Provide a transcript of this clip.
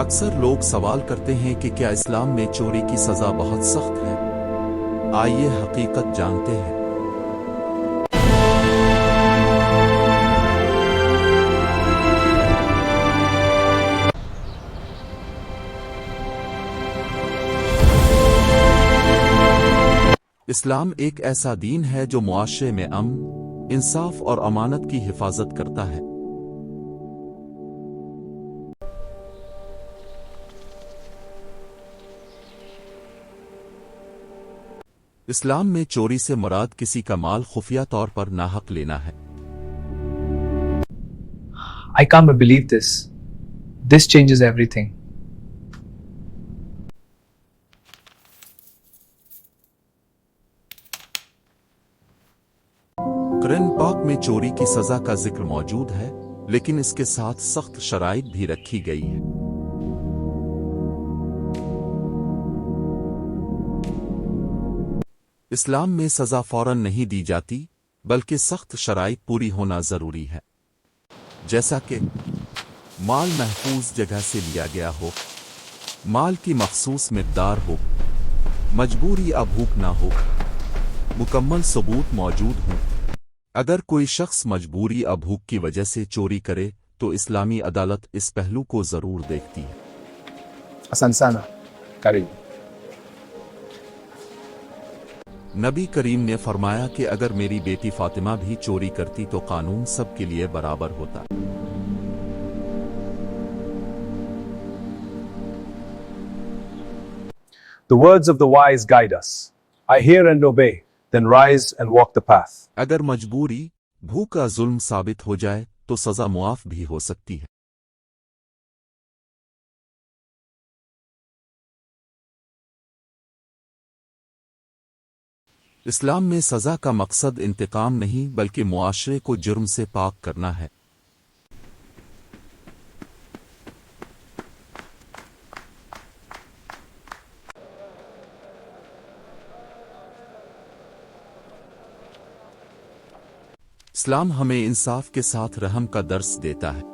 اکثر لوگ سوال کرتے ہیں کہ کیا اسلام میں چوری کی سزا بہت سخت ہے؟ آئیے حقیقت جانتے ہیں۔ اسلام ایک ایسا دین ہے جو معاشرے میں امن، انصاف اور امانت کی حفاظت کرتا ہے۔ اسلام میں چوری سے مراد کسی کا مال خفیہ طور پر ناحق لینا ہے۔ I can't believe this. This changes everything. قرآن پاک میں چوری کی سزا کا ذکر موجود ہے، لیکن اس کے ساتھ سخت شرائط بھی رکھی گئی ہیں۔ اسلام میں سزا فوراً نہیں دی جاتی، بلکہ سخت شرائط پوری ہونا ضروری ہے، جیسا کہ مال محفوظ جگہ سے لیا گیا ہو، مال کی مخصوص مقدار ہو، مجبوری یا بھوک نہ ہو، مکمل ثبوت موجود ہوں۔ اگر کوئی شخص مجبوری یا بھوک کی وجہ سے چوری کرے تو اسلامی عدالت اس پہلو کو ضرور دیکھتی ہے۔ Asante sana. Karibu. نبی کریم نے فرمایا کہ اگر میری بیٹی فاطمہ بھی چوری کرتی تو قانون سب کے لیے برابر ہوتا۔ The words of the wise guide us. I hear and obey, then rise and walk the path. اگر مجبوری، بھوک کا ظلم ثابت ہو جائے تو سزا معاف بھی ہو سکتی ہے۔ اسلام میں سزا کا مقصد انتقام نہیں بلکہ معاشرے کو جرم سے پاک کرنا ہے۔ اسلام ہمیں انصاف کے ساتھ رحم کا درس دیتا ہے۔